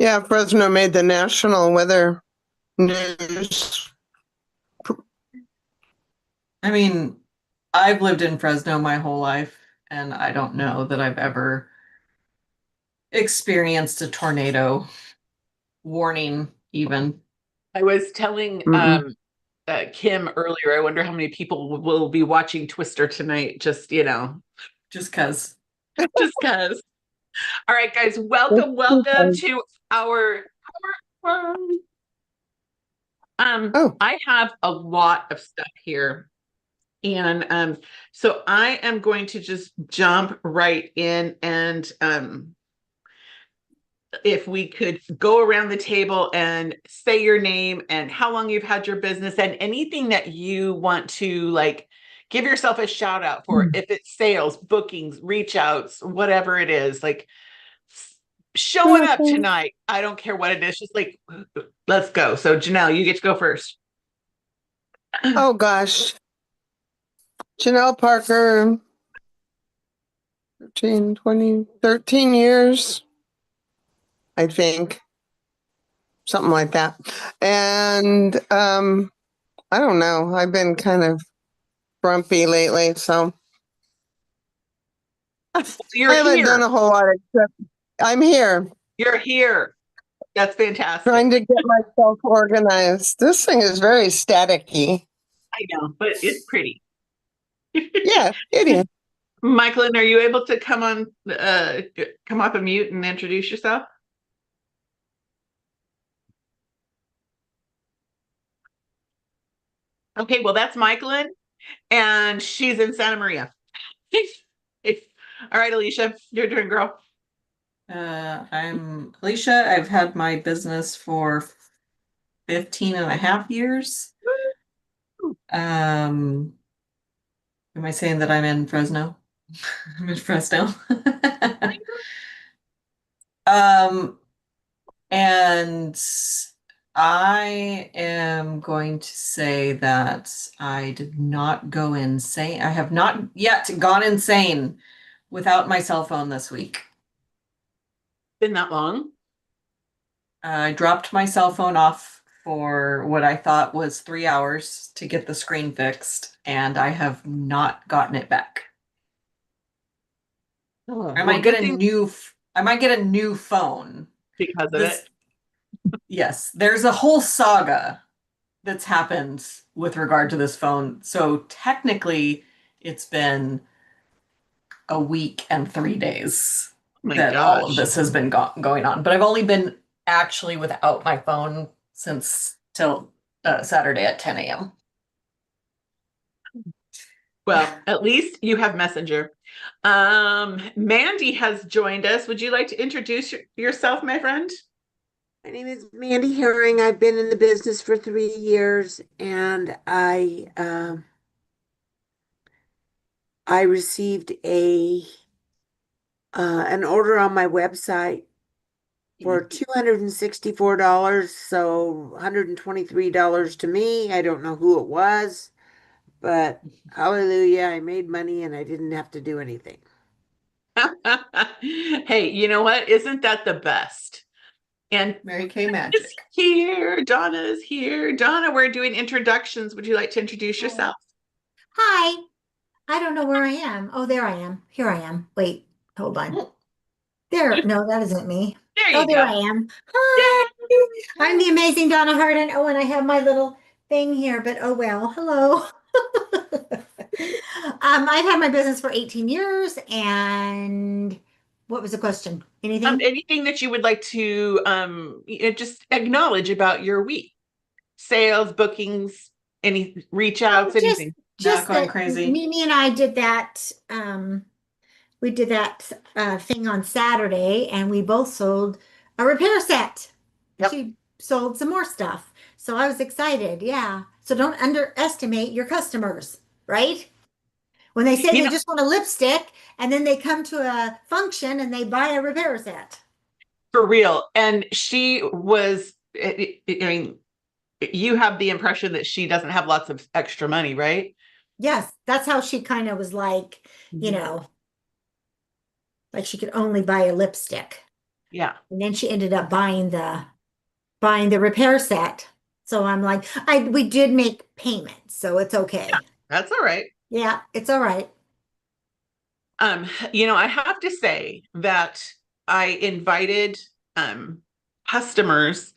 Yeah, Fresno made the national weather news. I mean, I've lived in Fresno my whole life, and I don't know that I've ever experienced a tornado warning, even. I was telling Mm-mm. Kim earlier, I wonder how many people will be watching Twister tonight, Just because. just because. All right, guys, welcome to our Oh, I have a lot of stuff here. And so I am going to just jump right in and if we could go around the table and say your name and how long you've had your business and anything that you want to like give yourself a shout out for, if it's sales, bookings, reach outs, whatever it is, like showing up tonight. I don't care what it is, just like let's go. So Janelle, you get to go first. oh gosh. Janelle Parker, 13, 20, 13 years, I think. Something like that. And I don't know. I've been kind of grumpy lately, so I You're haven't done here. a whole lot except I'm here You're here. That's fantastic. trying to get myself organized. This thing is very staticky. I know, but it's pretty. Yeah, it is. Michaelin, are you able to come off a mute and introduce yourself? Okay, well that's Michaelin, and she's in Santa Maria. All right, Alicia, your turn, girl. I'm Alicia. I've had my business for 15 and a half years. Um, am I saying that I'm in Fresno? I'm in Fresno. Um, and I am going to say that I did not go insane. I have not yet gone insane without my cell phone this week. Been that long? I dropped my cell phone off for what I thought was 3 hours to get the screen fixed, and I have not gotten it back. Oh, I well, might get good a thing new I might get a new phone. because of it. This Yes, there's a whole saga that's happened with regard to this phone. So technically it's been a week and 3 days Oh my that all of gosh. this has been going on. But I've only been actually without my phone since till Saturday at 10 a.m. Well, at least you have Messenger. Mandy has joined us. Would you like to introduce yourself, my friend? My name is Mandy Herring. I've been in the business for 3 years, and I received a an order on my website for $264, so $123 to me. I don't know who it was, but hallelujah, I made money and I didn't have to do anything. Hey, you know what? Isn't that the best? And Mary Kay is Magic. here. Donna is here. Donna, we're doing introductions. Would you like to introduce yourself? Hi. I don't know where I am. Oh, there I am. Here I am. Wait, hold on. There. No, that isn't me. There Oh, you there I go. am. Yay. Hi. I'm the amazing Donna Hardin. Oh, and I have my little thing here, but oh well. Hello. I've had my business for 18 years, and what was the question? Anything? Anything that you would like to just acknowledge about your week? Sales, bookings, any reach outs, Oh, just anything. Not just going that crazy. Mimi and I did that. We did that thing on Saturday, and we both sold a repair set. Yep. She sold some more stuff. So I was excited. Yeah. So don't underestimate your customers, right? When they say You they know, just want a lipstick and then they come to a function and they buy a repair set. for real. And she was, I mean, you have the impression that she doesn't have lots of extra money, right? Yes, that's how she kind of was like, you Mhm. know, like she could only buy a lipstick. Yeah. And then she ended up buying the repair set. So I'm like, we did make payments, so it's okay. That's all right. Yeah, it's all right. I have to say that I invited customers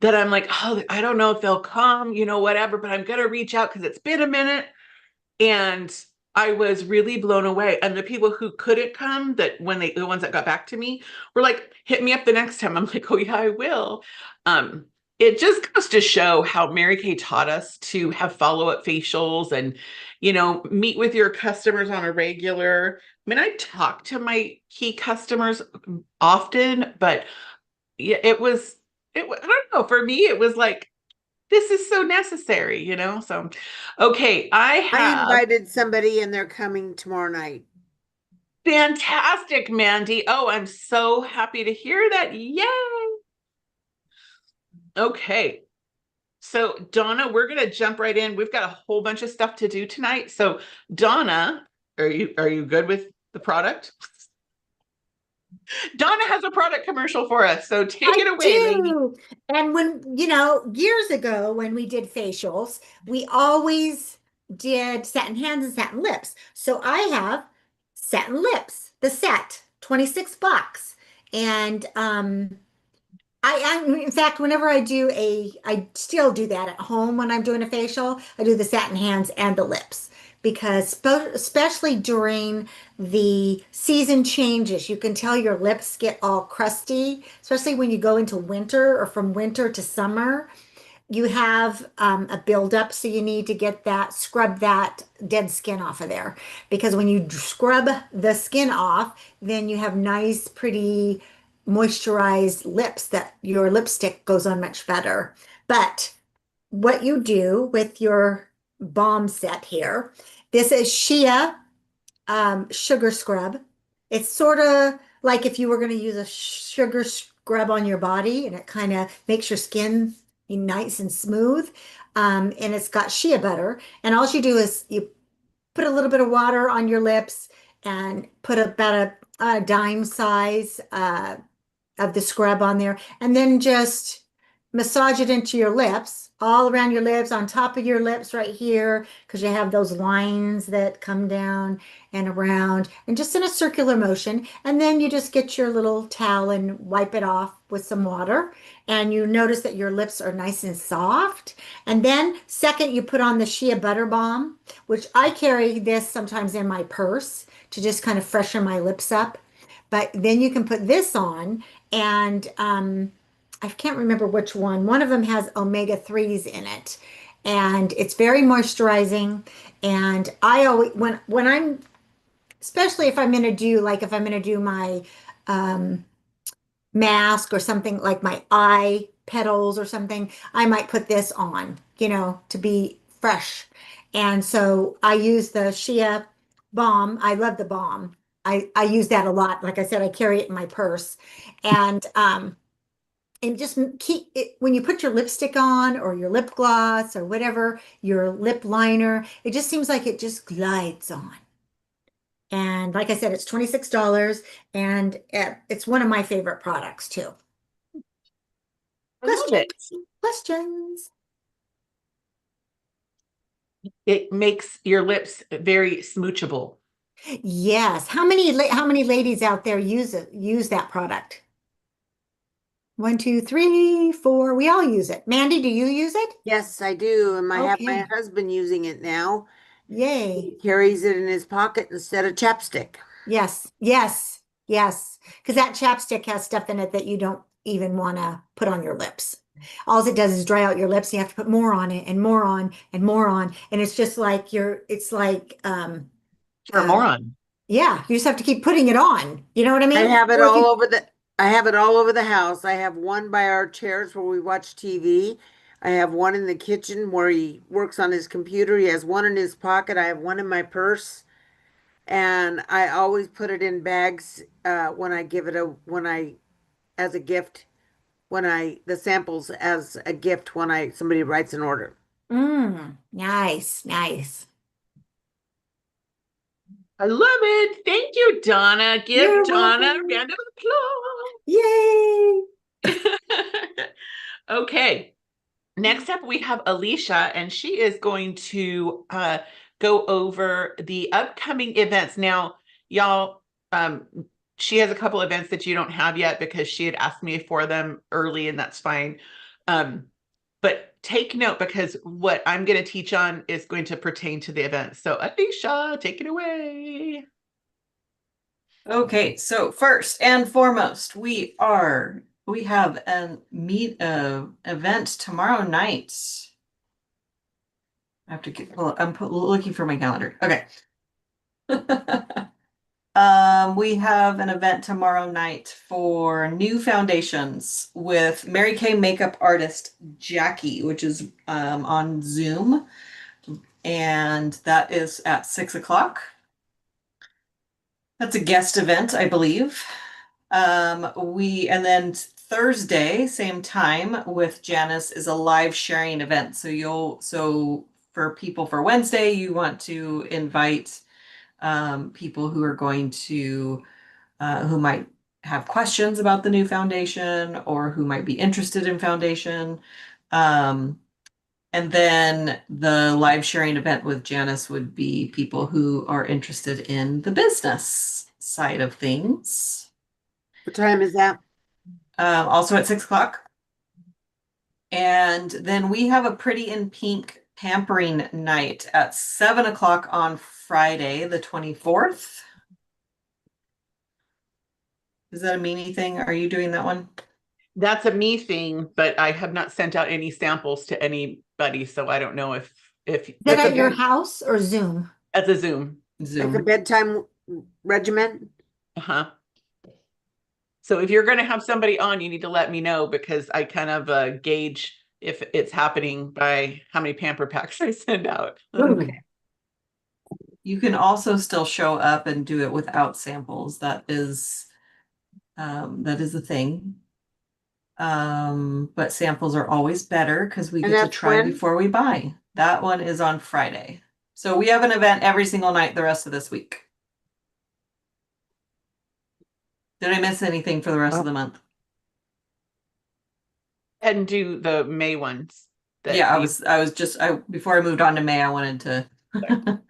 that I'm like, oh, I don't know if they'll come, whatever, but I'm gonna reach out because it's been a minute. And I was really blown away. And the people who couldn't come, the ones that got back to me were like, hit me up the next time. I'm like, oh yeah, I will. Um, it just goes to show how Mary Kay taught us to have follow-up facials and, meet with your customers on a regular. I mean, I talk to my key customers often, but yeah, I don't know, for me, it was like, this is so necessary. So, okay, I I have invited somebody and they're coming tomorrow night. fantastic, Mandy. Oh, I'm so happy to hear that. Yay. Okay. So, Donna, we're going to jump right in. We've got a whole bunch of stuff to do tonight. So, Donna, are you good with the product? Donna has a product commercial for us. So, take it away, lady. Do. And when, years ago when we did facials, we always did satin hands and satin lips. So I have satin lips, the set, $26. And in fact, whenever I still do that at home when I'm doing a facial, I do the satin hands and the lips because especially during the season changes, you can tell your lips get all crusty, especially when you go into winter or from winter to summer. You have a buildup, so you need to scrub that dead skin off of there because when you scrub the skin off, then you have nice, pretty moisturized lips that your lipstick goes on much better. But what you do with your balm set here, this is Shea sugar scrub. It's sort of like if you were going to use a sugar scrub on your body, and it kind of makes your skin nice and smooth. And it's got shea butter. And all you do is you put a little bit of water on your lips and put about a dime size of the scrub on there, and then just massage it into your lips, all around your lips, on top of your lips right here, because you have those lines that come down and around, and just in a circular motion. And then you just get your little towel and wipe it off with some water. And you notice that your lips are nice and soft. And then second, you put on the Shea Butter Balm, which I carry this sometimes in my purse to just kind of freshen my lips up. But then you can put this on, and I can't remember which one. One of them has omega-3s in it, and it's very moisturizing. And I always, when I'm, especially if I'm going to do, like if I'm going to do my um, mask or something like my eye petals or something, I might put this on, to be fresh. And so I use the Shea balm. I love the balm. I use that a lot. Like I said, I carry it in my purse. And just keep it when you put your lipstick on or your lip gloss or whatever, your lip liner, it just seems like it just glides on. And like I said, it's $26 and it's one of my favorite products too. I love it. Questions? It makes your lips very smoochable. Yes. How many ladies out there use that product? 1, 2, 3, 4. We all use it. Mandy, do you use it? Yes, I do. And I have my Okay. husband using it now. Yay. He carries it in his pocket instead of chapstick. Yes, yes, yes. Because that chapstick has stuff in it that you don't even want to put on your lips. All it does is dry out your lips. And you have to put more on it and more on and more on. And it's just like it's like You're a moron. yeah, you just have to keep putting it on. You know what I mean? I have it Or if all you- over I have it all over the house. I have one by our chairs where we watch TV. I have one in the kitchen where he works on his computer. He has one in his pocket. I have one in my purse. And I always put it in bags when I give it as a gift, the samples as a gift when somebody writes an order. Nice, nice. I love it. Thank you, Donna. Give You're Donna a welcome. round of applause. Yay! Okay. Next up, we have Alicia, and she is going to go over the upcoming events. Now, y'all, she has a couple events that you don't have yet because she had asked me for them early, and that's fine. But take note because what I'm going to teach on is going to pertain to the event. So, Alicia, take it away. Okay, so first and foremost, we have an event tomorrow night. I have to get, looking for my calendar. Okay. We have an event tomorrow night for new foundations with Mary Kay makeup artist Jackie, which is on Zoom, and that is at 6 o'clock. That's a guest event, I believe. And then Thursday, same time with Janice is a live sharing event. So for people for Wednesday, you want to invite people who are going to who might have questions about the new foundation or who might be interested in foundation. And then the live sharing event with Janice would be people who are interested in the business side of things. What time is that? Also at 6 o'clock. And then we have a Pretty in Pink pampering night at 7 o'clock on Friday, the 24th. Is that a Mimi thing? Are you doing that one? That's a me thing, but I have not sent out any samples to anybody, so I don't know if Is that that's at a, your house or Zoom? as a Zoom. Like a Zoom. bedtime regiment? Uh-huh. So if you're going to have somebody on, you need to let me know because I kind of gauge if it's happening by how many pamper packs I send out. Okay. You can also still show up and do it without samples. That is a thing. But samples are always better because we And get to that's try when? before we buy. That one is on Friday. So we have an event every single night the rest of this week. Did I miss anything for the rest of the month? And do the May ones. Yeah, before I moved on to May, I wanted to.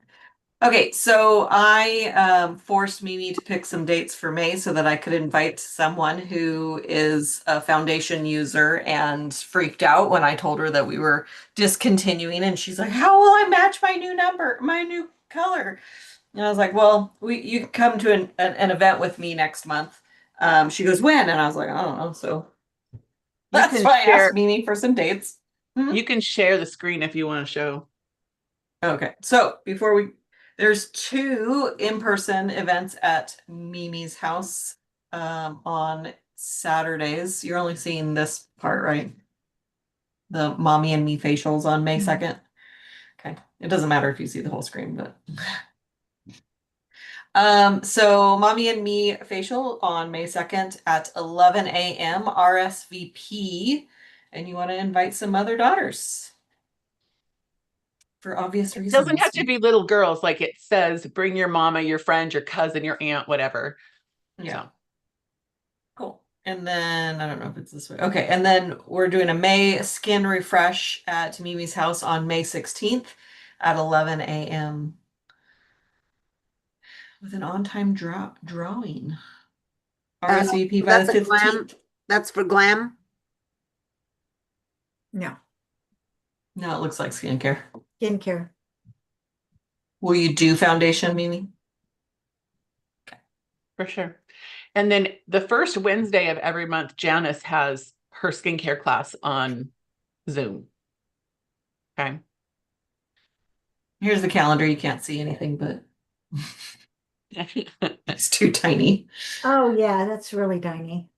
Okay, so I forced Mimi to pick some dates for May so that I could invite someone who is a foundation user and freaked out when I told her that we were discontinuing, and she's like, "How will I match my new color?" And I was like, "Well, you can come to an event with me next month." She goes, "When?" And I was like, "I don't know." So that's can why I share- asked Mimi for some dates. You can share the screen if you want to show. Okay, so there's 2 in-person events at Mimi's house on Saturdays. You're only seeing this part, right? The Mommy and Me facials on May 2nd. Okay, it doesn't matter if you see the whole screen, but so Mommy and Me facial on May 2nd at 11 a.m. RSVP, and you want to invite some other daughters for obvious It reasons. doesn't have to be little girls, like it says, bring your mama, your friend, your cousin, your aunt, whatever. Yeah. So. Cool. And then I don't know if it's this way. Okay, and then we're doing a May skin refresh at Mimi's house on May 16th at 11 a.m. with an on-time drawing. RSVP by the That's a glam. 15th. That's for glam. No, No, it looks like skincare. skincare. Will you do foundation, Mimi? For sure. And then the first Wednesday of every month, Janice has her skincare class on Zoom. Okay. Here's the calendar. You can't see anything, but it's too tiny. Oh yeah, that's really tiny.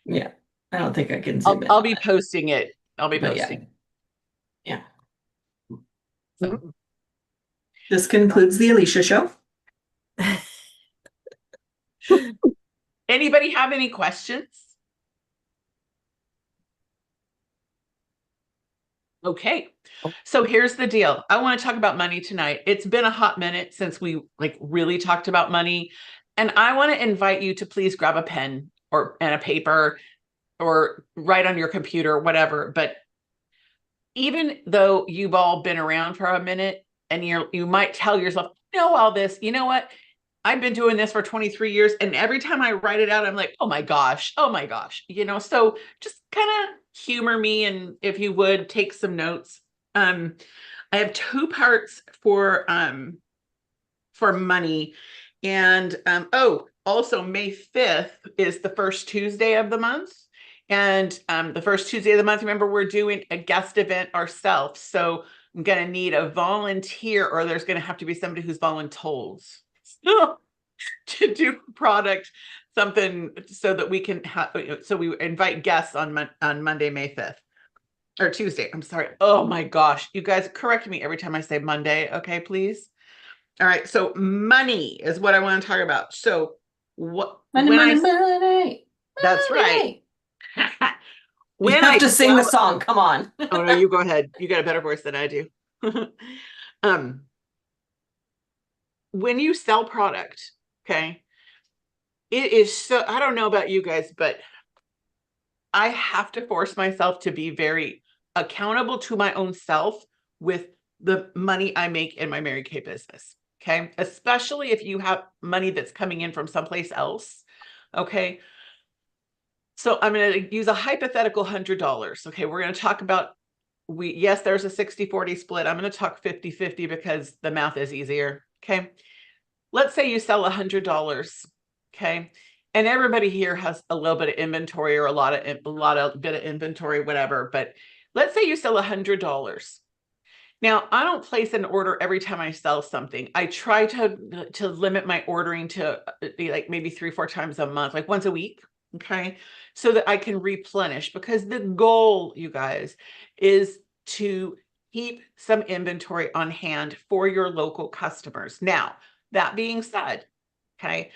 Yeah, I don't think I can zoom in. I'll be posting it. I'll be But posting. yeah. So, This concludes the Alicia show. anybody have any questions? Okay. So here's the deal. I want to talk about money tonight. It's been a hot minute since we really talked about money. And I want to invite you to please grab a pen or and a paper or write on your computer, whatever. But even though you've all been around for a minute and you might tell yourself, know all this, you know what? I've been doing this for 23 years. And every time I write it out, I'm like, oh my gosh, so just kind of humor me. And if you would take some notes. I have two parts for money. And also May 5th is the first Tuesday of the month. And the first Tuesday of the month, remember, we're doing a guest event ourselves. So I'm going to need a volunteer, or there's going to have to be somebody who's voluntold to do product, something so that we can have, so we invite guests on Monday, May 5th. Or Tuesday, I'm sorry. Oh my gosh. You guys correct me every time I say Monday. Okay, please. All right. So money is what I want to talk about. So Money. That's right. You have to sing the song. Come on. Oh no, you go ahead. You got a better voice than I do. When you sell product, okay, it is so, I don't know about you guys, but I have to force myself to be very accountable to my own self with the money I make in my Mary Kay business. Okay. Especially if you have money that's coming in from someplace else. Okay. So I'm going to use a hypothetical $100. Okay. We're going to talk about, yes, there's a 60-40 split. I'm going to talk 50-50 because the math is easier. Okay. Let's say you sell $100. Okay. And everybody here has a little bit of inventory or a bit of inventory, whatever. But let's say you sell $100. Now, I don't place an order every time I sell something. I try to limit my ordering to like maybe 3-4 times a month, like once a week. Okay. So that I can replenish, because the goal, you guys, is to keep some inventory on hand for your local customers. Now, that being said, okay,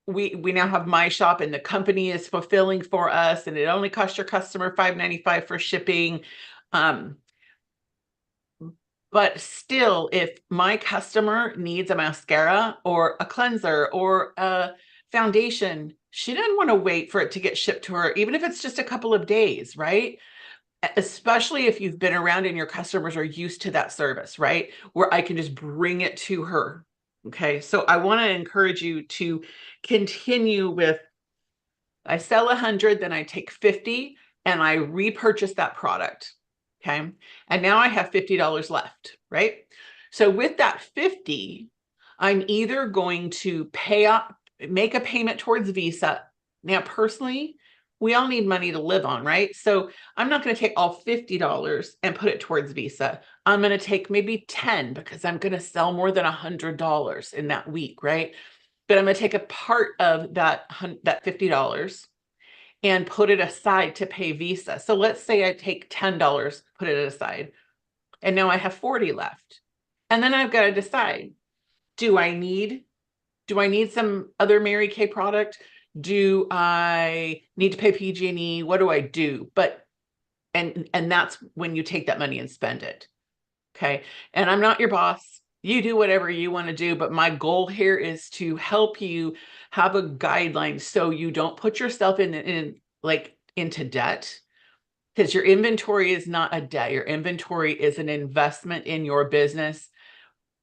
we now have My Shop, and the company is fulfilling for us, and it only costs your customer $5.95 for shipping. But still, if my customer needs a mascara or a cleanser or a foundation, she doesn't want to wait for it to get shipped to her, even if it's just a couple of days, right? Especially if you've been around and your customers are used to that service, right? Where I can just bring it to her. Okay. So I want to encourage you to continue with, I sell 100, then I take 50 and I repurchase that product. Okay. And now I have $50 left, right? So with that 50, I'm either going to make a payment towards Visa. Now, personally, we all need money to live on, right? So I'm not going to take all $50 and put it towards Visa. I'm going to take maybe 10 because I'm going to sell more than $100 in that week, right? But I'm going to take a part of that $50 and put it aside to pay Visa. So let's say I take $10, put it aside, and now I have 40 left. And then I've got to decide, do I need some other Mary Kay product? Do I need to pay PG&E? What do I do? But, and that's when you take that money and spend it. Okay. And I'm not your boss. You do whatever you want to do. But my goal here is to help you have a guideline so you don't put yourself into debt, because your inventory is not a debt. Your inventory is an investment in your business.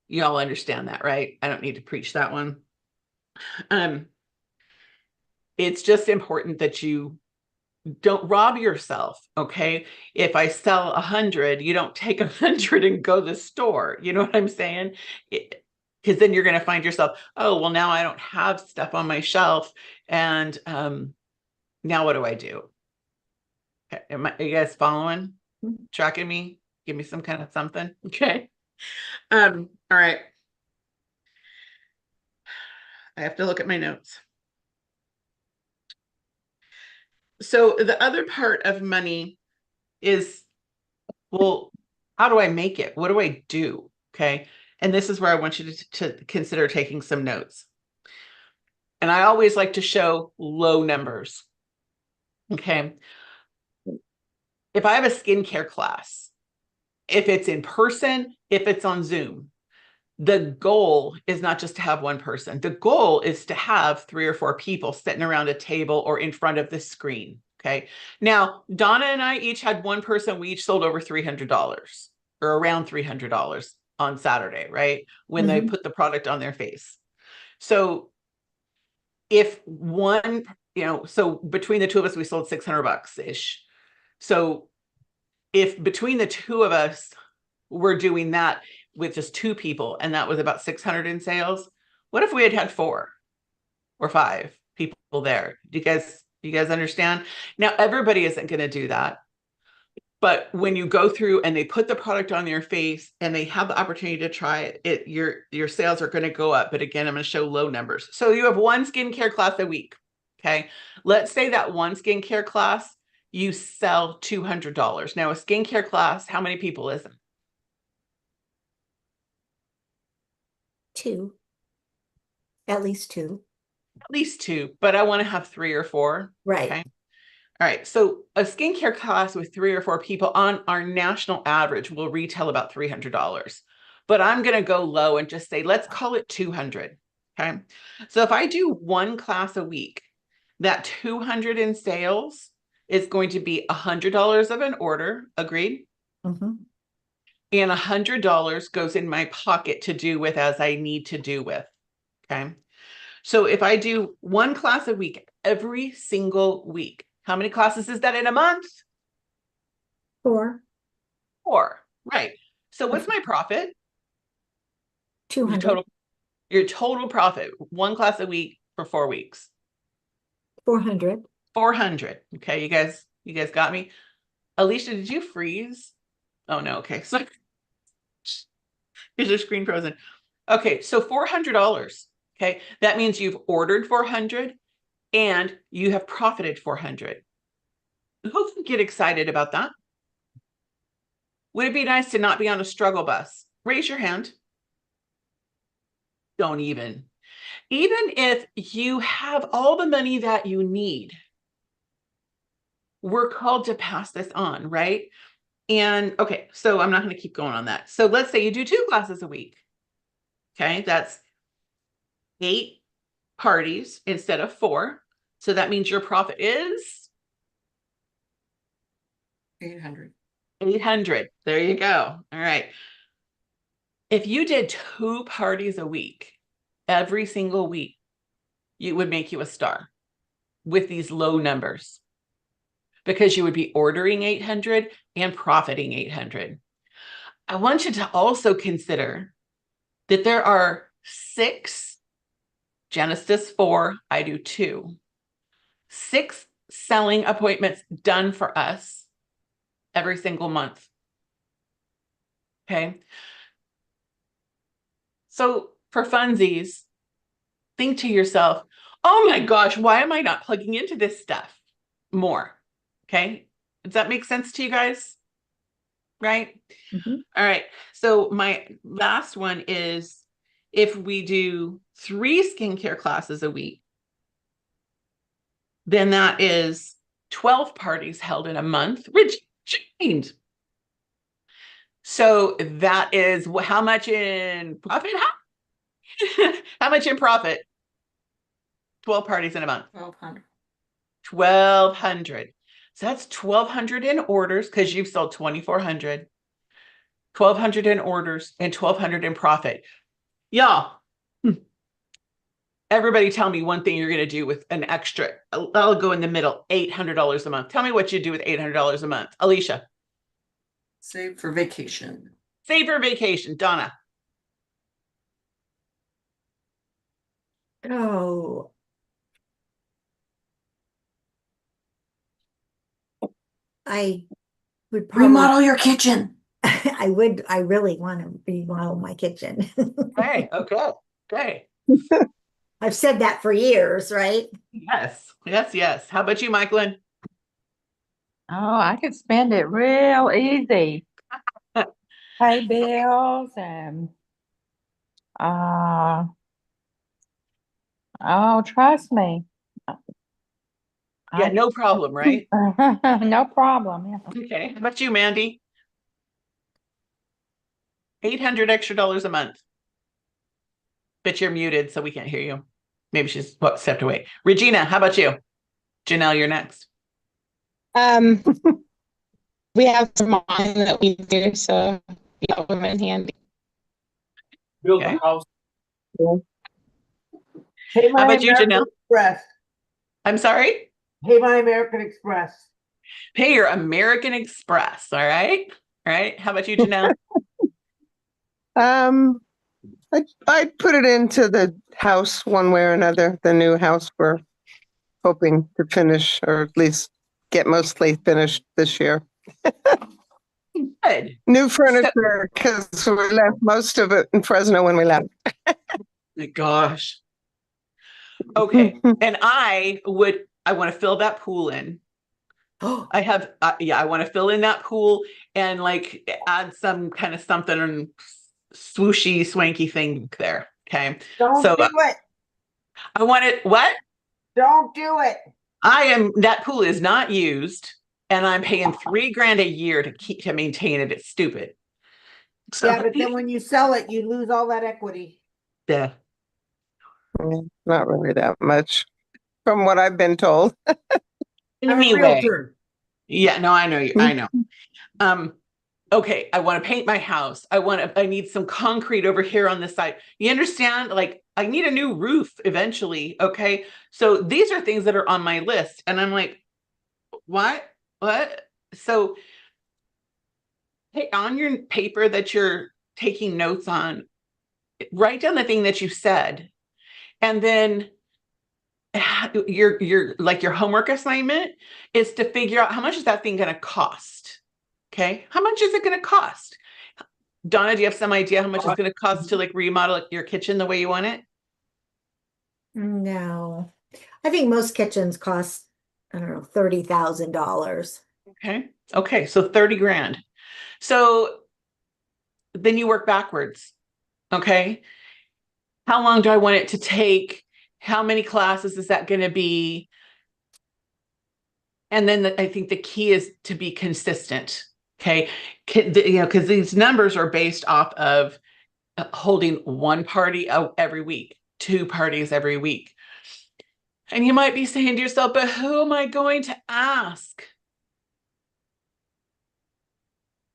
You all understand that, right? I don't need to preach that one. It's just important that you don't rob yourself. Okay. If I sell 100, you don't take 100 and go to the store. You know what I'm saying? Because then you're going to find yourself, oh, well, now I don't have stuff on my shelf. And now what do I do? Okay. Are you guys following? Tracking me? Give me some kind of something. Okay. All right. I have to look at my notes. So the other part of money is, well, how do I make it? What do I do? Okay. And this is where I want you to consider taking some notes. And I always like to show low numbers. Okay. If I have a skincare class, if it's in person, if it's on Zoom, the goal is not just to have one person. The goal is to have 3 or 4 people sitting around a table or in front of the screen. Okay. Now, Donna and I each had one person. We each sold over $300 or around $300 on Saturday, right? When they put the product on their face. So if one, so between the two of us, we sold $600 ish. So if between the two of us, we're doing that with just 2 people, and that was about 600 in sales. What if we had had 4 or 5 people there? Do you guys understand? Now, everybody isn't going to do that. But when you go through and they put the product on your face and they have the opportunity to try it, your sales are going to go up. But again, I'm going to show low numbers. So you have one skincare class a week. Okay. Let's say that one skincare class, you sell $200. Now, a skincare class, how many people is it? 2. At least 2. At least 2, but I want to have 3 or 4. Right. Okay. All right. So a skincare class with 3 or 4 people on our national average will retail about $300. But I'm going to go low and just say, let's call it 200. Okay. So if I do one class a week, that 200 in sales is going to be $100 of an order. Agreed? Mm-hmm. And $100 goes in my pocket to do with as I need to do with. Okay. So if I do one class a week, every single week, how many classes is that in a month? 4. 4, right. So what's my profit? 200. Your total profit, one class a week for 4 weeks. 400. 400. Okay, you guys got me? Alicia, did you freeze? Oh no, okay. So is your screen frozen? Okay, so $400. Okay, that means you've ordered 400 and you have profited 400. Who can get excited about that? Would it be nice to not be on a struggle bus? Raise your hand. Don't even. Even if you have all the money that you need, we're called to pass this on, right? And okay, so I'm not going to keep going on that. So let's say you do 2 classes a week. Okay, that's 8 parties instead of 4. So that means your profit is 800. 800. There you go. All right. If you did 2 parties a week, every single week, it would make you a star with these low numbers because you would be ordering 800 and profiting 800. I want you to also consider that there are 6, Janice does 4, I do 2, 6 selling appointments done for us every single month. Okay. So for funsies, think to yourself, oh my gosh, why am I not plugging into this stuff more? Okay. Does that make sense to you guys? Right? Mm-hmm. All right. So my last one is if we do 3 skincare classes a week, then that is 12 parties held in a month, rejoined. So that is how much in profit? How much in profit? 12 parties in a month. 1,200. 1,200. So that's 1,200 in orders because you've sold 2,400. 1,200 in orders and 1,200 in profit. Y'all, everybody tell me one thing you're going to do with an extra, I'll go in the middle, $800 a month. Tell me what you do with $800 a month. Alicia. Save for vacation. Save for vacation. Donna. Oh. I would probably Remodel your kitchen. I really want to remodel my kitchen. Hey, okay. Okay. I've said that for years, right? Yes. Yes, yes. How about you, Michaelin? Oh, I could spend it real easy. Pay bills and uh oh, trust me. Yeah, no problem, right? No problem. Yeah. Okay. How about you, Mandy? $800 extra a month. but you're muted, so we can't hear you. Maybe she's stepped away. Regina, how about you? Janelle, you're next. We have some on that we do, so yeah, women handy. Build Okay. a house. Pay How my about you, American Janelle? Express. I'm sorry? Pay my American Express. Pay your American Express, all right? All right. How about you, Janelle? I'd put it into the house one way or another, the new house we're hoping to finish, or at least get mostly finished this year. Good. New furniture, because we left most of it in Fresno when we left. My gosh. Okay. And I want to fill that pool in. I have, I want to fill in that pool and like add some kind of something swooshy, swanky thing there. Okay. Don't So, do it. I want it. What? Don't do it. That pool is not used and I'm paying $3,000 a year to maintain it. It's stupid. So, Yeah, but then when you sell it, you lose all that equity. yeah. Not really that much, from what I've been told. I'm a Anyway. realtor. Yeah, no, I know you. I know. Okay, I want to paint my house. I need some concrete over here on this side. You understand? Like, I need a new roof eventually. Okay. So these are things that are on my list. And I'm like, what? So hey, on your paper that you're taking notes on, write down the thing that you said. And then your like your homework assignment is to figure out how much is that thing going to cost. Okay. How much is it going to cost? Donna, do you have some idea how much it's going to cost to like remodel your kitchen the way you want it? No, I think most kitchens cost, I don't know, $30,000. Okay. So 30 grand. So then you work backwards. Okay. How long do I want it to take? How many classes is that going to be? And then I think the key is to be consistent. Okay. Because these numbers are based off of holding one party every week, 2 parties every week. And you might be saying to yourself, but who am I going to ask?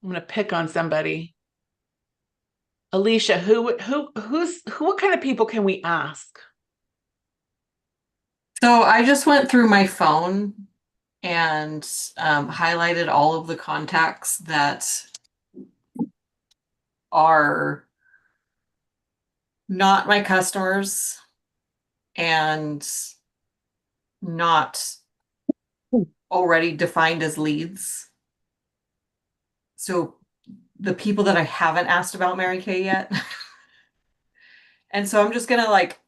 I'm going to pick on somebody. Alicia, what kind of people can we ask? So I just went through my phone and highlighted all of the contacts that are not my customers and not already defined as leads. So the people that I haven't asked about Mary Kay yet. And so I'm just gonna like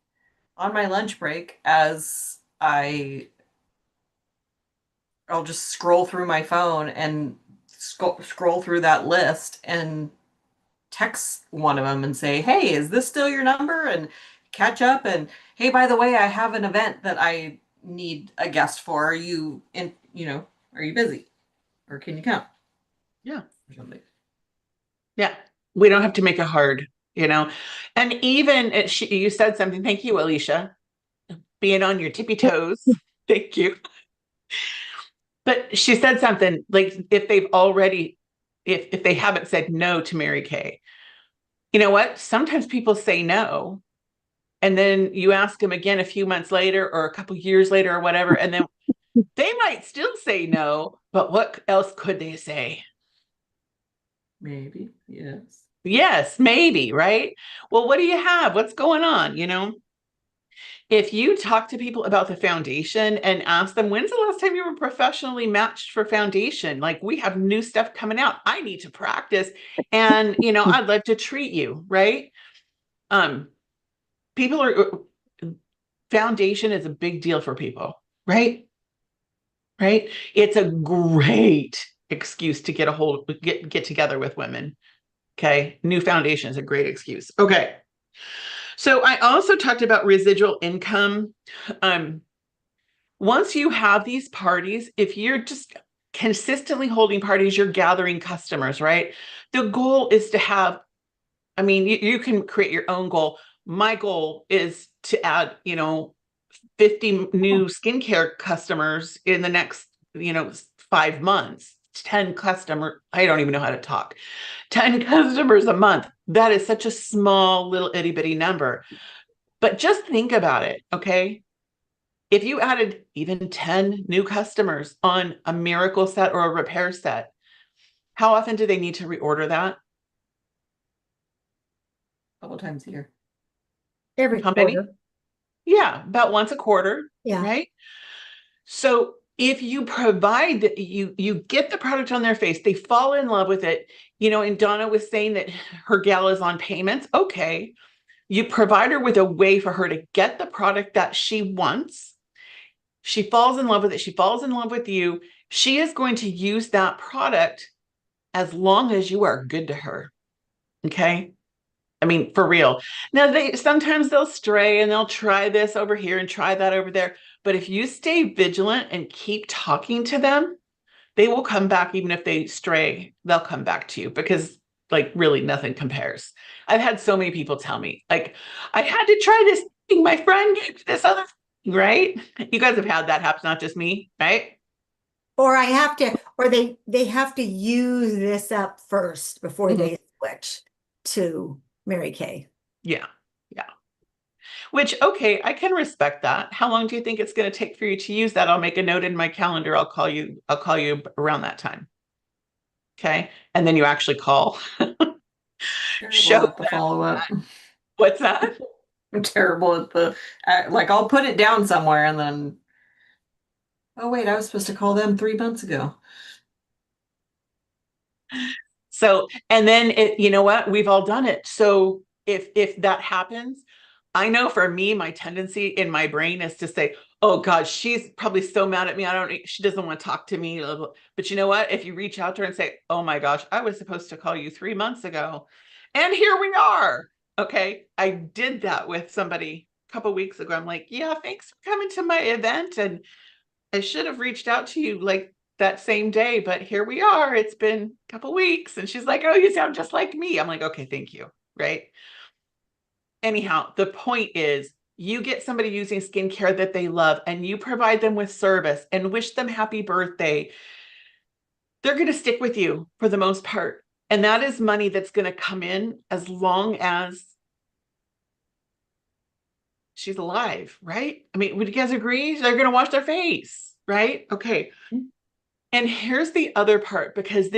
on my lunch break as I'll just scroll through my phone and scroll through that list and text one of them and say, hey, is this still your number? And catch up. And hey, by the way, I have an event that I need a guest for. Are you are you busy? Or can you come? Yeah. Or something. Yeah. We don't have to make it hard, And even you said something. Thank you, Alicia. Being on your tippy toes. Thank you. But she said something like if they haven't said no to Mary Kay, you know what? Sometimes people say no. And then you ask them again a few months later or a couple years later or whatever. And then they might still say no, but what else could they say? Maybe. Yes. Yes, maybe, right? Well, what do you have? What's going on? If you talk to people about the foundation and ask them, when's the last time you were professionally matched for foundation? Like, we have new stuff coming out. I need to practice. And, I'd love to treat you, right? Foundation is a big deal for people, right? Right? It's a great excuse to get together with women. Okay. New foundation is a great excuse. Okay. So I also talked about residual income. Once you have these parties, if you're just consistently holding parties, you're gathering customers, right? The goal is to have, you can create your own goal. my goal is to add, 50 new skincare customers in the next, 5 months, 10 customer. I don't even know how to talk. 10 customers a month. That is such a small little itty bitty number. But just think about it, okay? If you added even 10 new customers on a miracle set or a repair set, how often do they need to reorder that? A couple times a year. Every How many? quarter. Yeah, about once a quarter, Yeah. right? So if you provide that, you get the product on their face, they fall in love with it, and Donna was saying that her gal is on payments. Okay. You provide her with a way for her to get the product that she wants. She falls in love with it. She falls in love with you. She is going to use that product as long as you are good to her. Okay. I mean, for real. Now sometimes they'll stray and they'll try this over here and try that over there. But if you stay vigilant and keep talking to them, they will come back. Even if they stray, they'll come back to you, because like really nothing compares. I've had so many people tell me, like, I had to try this thing. My friend gave me this other thing, right? You guys have had that happen, not just me, right? Or they have to use this up first before Mhm. they switch to Mary Kay. Yeah. Yeah. Which, okay, I can respect that. How long do you think it's going to take for you to use that? I'll make a note in my calendar. I'll call you around that time. Okay. And then you actually call. Show Terrible at the them. follow-up. What's that? I'm terrible at the like I'll put it down somewhere and then, oh wait, I was supposed to call them 3 months ago. So, and then you know what? We've all done it. So if that happens, I know for me, my tendency in my brain is to say, oh God, she's probably so mad at me. She doesn't want to talk to me. But you know what? If you reach out to her and say, oh my gosh, I was supposed to call you 3 months ago, and here we are. Okay. I did that with somebody a couple weeks ago. I'm like, yeah, thanks for coming to my event. And I should have reached out to you like that same day, but here we are. It's been a couple weeks. And she's like, oh, you sound just like me. I'm like, okay, thank you. Right. Anyhow, the point is, you get somebody using skincare that they love and you provide them with service and wish them happy birthday. They're going to stick with you for the most part. And that is money that's going to come in as long as she's alive, right? I mean, would you guys agree? They're going to wash their face, right? Okay. And here's the other part, because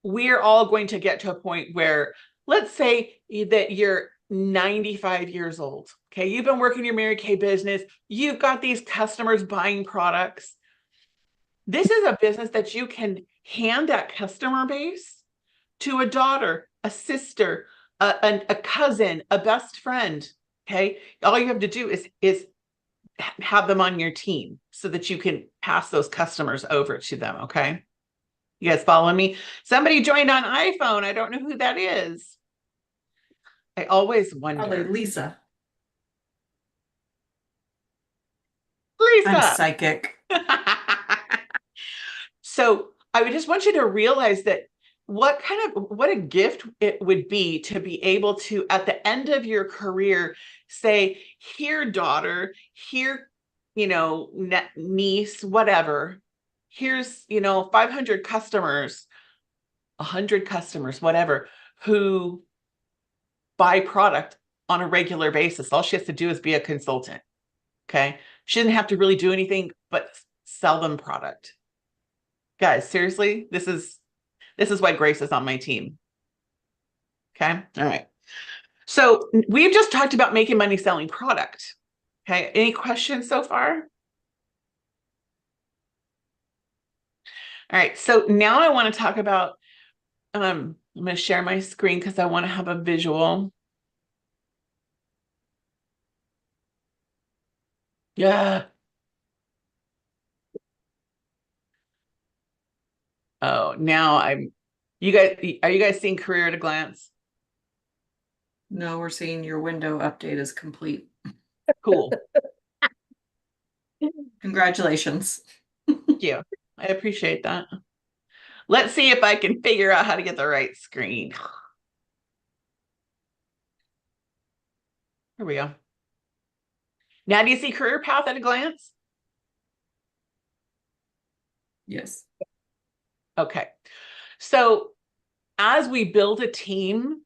we're all going to get to a point where, let's say that you're 95 years old. Okay. You've been working your Mary Kay business. You've got these customers buying products. This is a business that you can hand that customer base to a daughter, a sister, a cousin, a best friend. Okay. All you have to do is have them on your team so that you can pass those customers over to them. Okay. You guys following me? Somebody joined on iPhone. I don't know who that is. I always wonder. Probably Lisa. Lisa. I'm psychic. So I would just want you to realize that what a gift it would be to be able to, at the end of your career, say, here, daughter, here, niece, whatever, here's, 500 customers, 100 customers, whatever, who buy product on a regular basis. All she has to do is be a consultant. Okay. She doesn't have to really do anything but sell them product. Guys, seriously, this is why Grace is on my team. Okay. All right. So we've just talked about making money selling product. Okay. Any questions so far? All right. So now I want to talk about, I'm going to share my screen because I want to have a visual. Yeah. Oh, now are you guys seeing Career at a Glance? No, we're seeing your window update is complete. Cool. Congratulations. Thank you. I appreciate that. Let's see if I can figure out how to get the right screen. Here we go. Now, do you see career path at a glance? Yes. Okay. So as we build a team,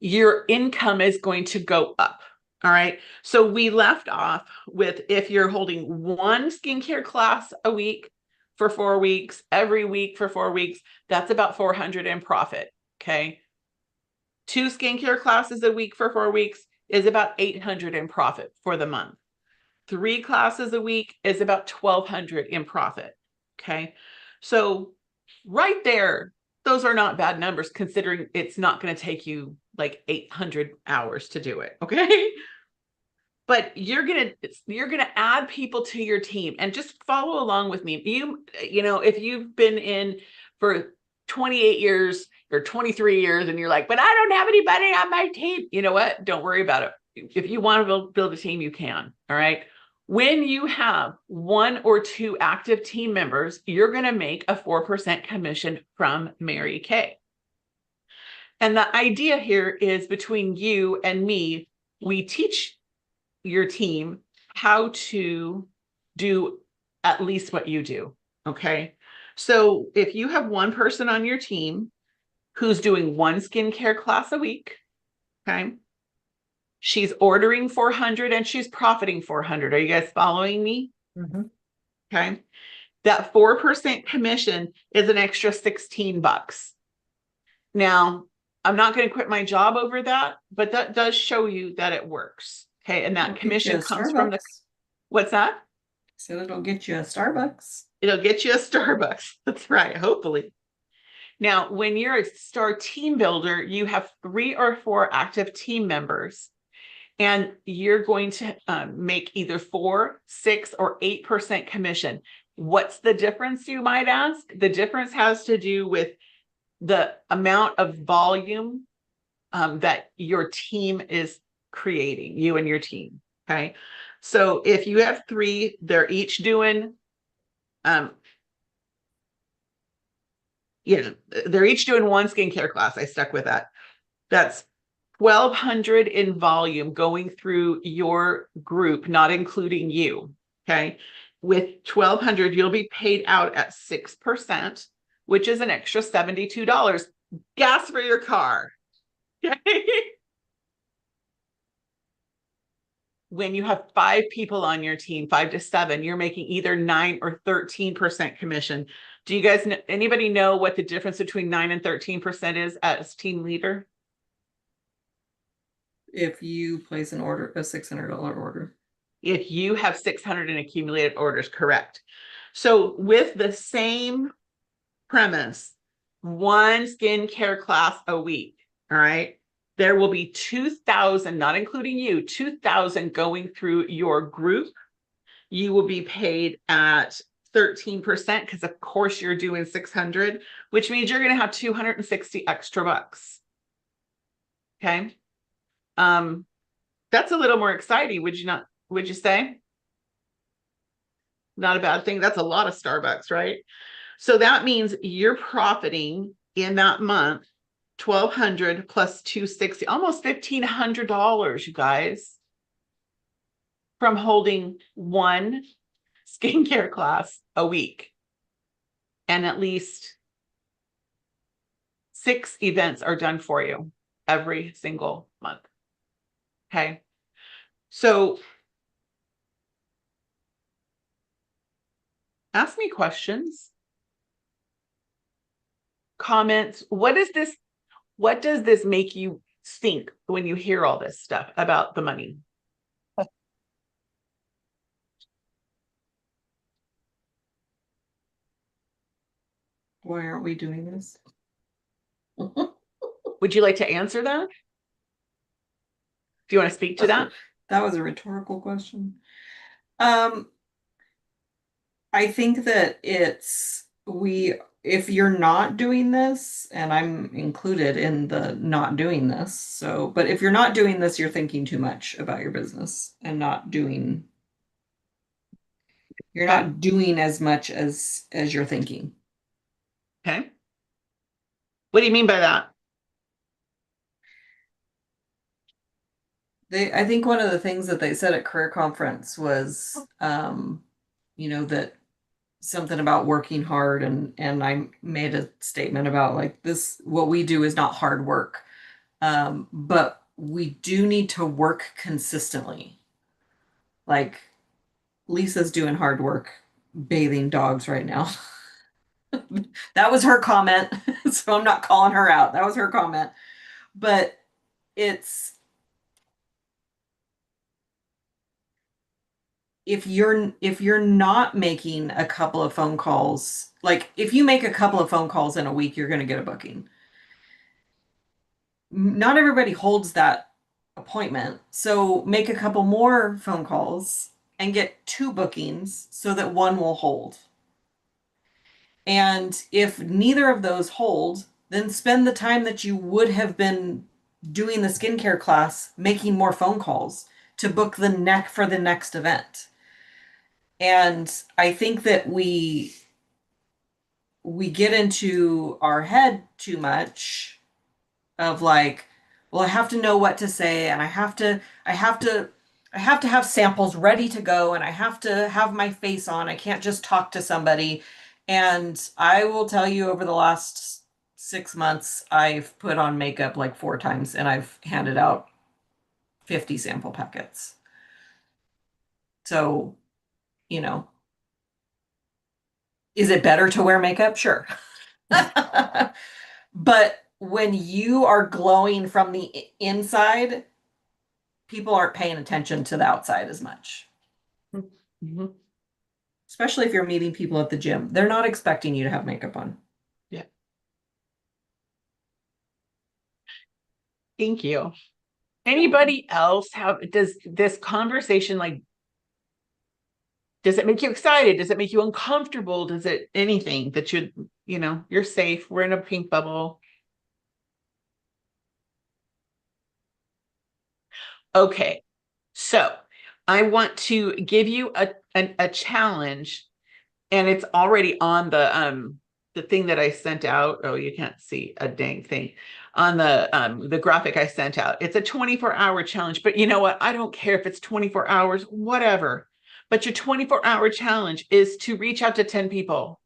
your income is going to go up. All right. So we left off with if you're holding one skincare class a week for 4 weeks, every week for 4 weeks, that's about 400 in profit. Okay. 2 skincare classes a week for 4 weeks is about 800 in profit for the month. 3 classes a week is about 1,200 in profit. Okay. So right there, those are not bad numbers considering it's not going to take you like 800 hours to do it. Okay. But you're going to add people to your team and just follow along with me. You know, if you've been in for 28 years or 23 years and you're like, but I don't have anybody on my team. You know what? Don't worry about it. If you want to build a team, you can. All right. When you have 1 or 2 active team members, you're going to make a 4% commission from Mary Kay. And the idea here is between you and me, we teach your team how to do at least what you do. Okay. So if you have one person on your team who's doing 1 skincare class a week, okay, she's ordering 400 and she's profiting 400. Are you guys following me? Mm-hmm. Okay. That 4% commission is an extra 16 bucks. Now, I'm not going to quit my job over that, but that does show you that it works. Okay. And that commission comes from the, what's that? So it'll get you a Starbucks. It'll get you a Starbucks. That's right. Hopefully. Now, when you're a star team builder, you have 3 or 4 active team members, and you're going to make either 4, 6, or 8% commission. What's the difference, you might ask? The difference has to do with the amount of volume that your team is creating, you and your team. Okay. So if you have 3, they're each doing, they're each doing 1 skincare class. I stuck with that. That's 1,200 in volume going through your group, not including you. Okay. With 1,200, you'll be paid out at 6%, which is an extra $72. Gas for your car. Okay. When you have 5 people on your team, 5 to 7, you're making either 9 or 13% commission. Do you guys know, anybody know what the difference between 9 and 13% is as team leader? If you place an order, a $600 order. If you have 600 in accumulated orders, correct. So with the same premise, 1 skincare class a week, all right, there will be 2,000, not including you, 2,000 going through your group. You will be paid at 13% because of course you're doing 600, which means you're going to have 260 extra bucks. Okay. That's a little more exciting. Would you not, would you say? Not a bad thing. That's a lot of Starbucks, right? So that means you're profiting in that month 1,200 plus 260, almost $1,500, you guys, from holding 1 skincare class a week. And at least 6 events are done for you every single month. Okay. So ask me questions, comments. What does this make you think when you hear all this stuff about the money? Why aren't we doing this? Would you like to answer that? Do you want to speak to that? That was a rhetorical question. I think that if you're not doing this, and I'm included in the not doing this, so, but if you're not doing this, you're thinking too much about your business and you're not doing as much as you're thinking. Okay. What do you mean by that? I think one of the things that they said at career conference was, that something about working hard, and I made a statement about like this, what we do is not hard work. But we do need to work consistently. Like Lisa's doing hard work bathing dogs right now. That was her comment. So I'm not calling her out. That was her comment. But it's if you're not making a couple of phone calls, like if you make a couple of phone calls in a week, you're going to get a booking. Not everybody holds that appointment. So make a couple more phone calls and get 2 bookings so that one will hold. And if neither of those hold, then spend the time that you would have been doing the skincare class making more phone calls to book the neck for the next event. And I think that we get into our head too much of like, well, I have to know what to say, and I have to have samples ready to go, and I have to have my face on. I can't just talk to somebody. And I will tell you, over the last 6 months, I've put on makeup like 4 times, and I've handed out 50 sample packets. So, is it better to wear makeup? Sure. But when you are glowing from the inside, people aren't paying attention to the outside as much. Mm-hmm. Especially if you're meeting people at the gym. They're not expecting you to have makeup on. Yeah. Thank you. Anybody else does this conversation, like, does it make you excited? Does it make you uncomfortable? Does it anything that you're safe? We're in a pink bubble. Okay. So I want to give you a challenge, and it's already on the thing that I sent out. Oh, you can't see a dang thing on the graphic I sent out. It's a 24-hour challenge, but you know what? I don't care if it's 24 hours, whatever. But your 24-hour challenge is to reach out to 10 people.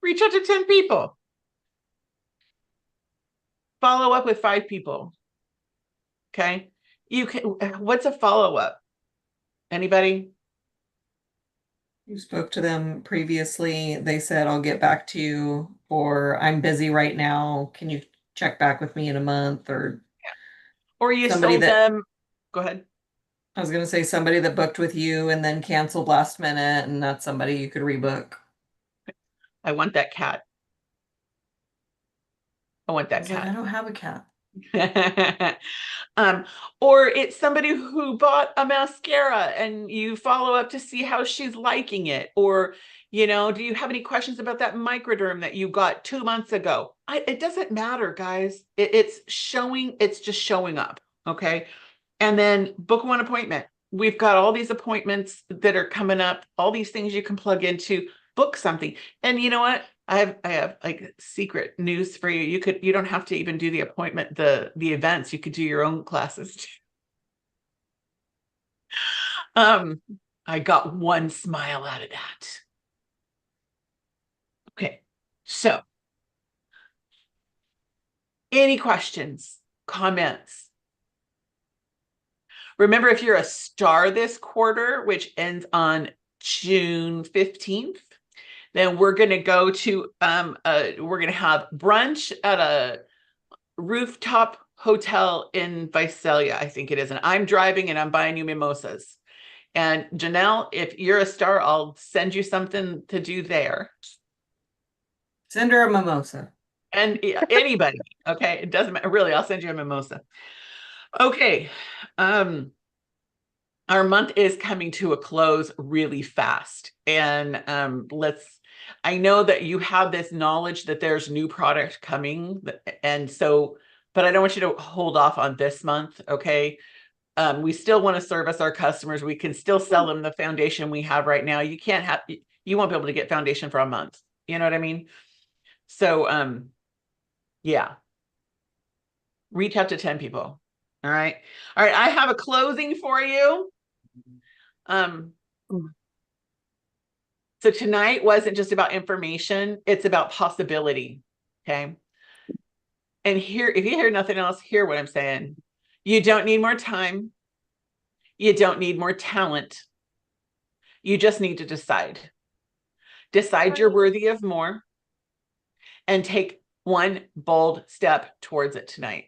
Reach out to 10 people. Follow up with 5 people. Okay. What's a follow-up? Anybody? You spoke to them previously. They said, I'll get back to you, or I'm busy right now. Can you check back with me in a month? Or you somebody sold them. Go ahead. I was going to say somebody that booked with you and then canceled last minute, and that's somebody you could rebook. I want that cat. I want that I was like, cat. I don't have a cat. Or it's somebody who bought a mascara and you follow up to see how she's liking it. Or, do you have any questions about that microderm that you got 2 months ago? It doesn't matter, guys. It's just showing up. Okay. And then book one appointment. We've got all these appointments that are coming up, all these things you can plug into, book something. And you know what? I have like secret news for you. You don't have to even do the appointment, the events. You could do your own classes too. I got one smile out of that. Okay. So any questions, comments? Remember, if you're a star this quarter, which ends on June 15th, then we're going to go to we're going to have brunch at a rooftop hotel in Visalia, I think it is. And I'm driving and I'm buying you mimosas. And Janelle, if you're a star, I'll send you something to do there. Send her a mimosa. And anybody, okay? It doesn't matter. Really, I'll send you a mimosa. Okay. Our month is coming to a close really fast. And I know that you have this knowledge that there's new product coming. And so, but I don't want you to hold off on this month, okay? We still want to service our customers. We can still sell them the foundation we have right now. You won't be able to get foundation for a month. You know what I mean? So, yeah. Reach out to 10 people. All right. All right. I have a closing for you. So tonight wasn't just about information, it's about possibility. Okay. And here, if you hear nothing else, hear what I'm saying. You don't need more time. You don't need more talent. You just need to decide. Decide you're worthy of more and take one bold step towards it tonight.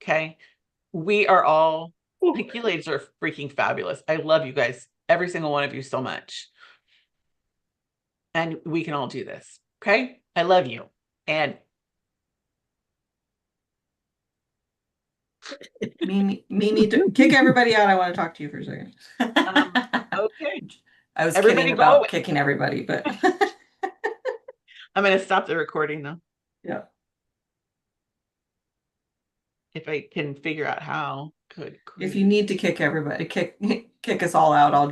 Okay. We are all, like, you ladies are freaking fabulous. I love you guys, every single one of you so much. And we can all do this. Okay. I love you. And Mimi, kick everybody out. I want to talk to you for a second. okay. I was Everybody kidding go about away. kicking everybody, but I'm going to stop the recording though. yeah. If I can figure out how. Good If grief. you need to kick everybody, kick us all out, I'll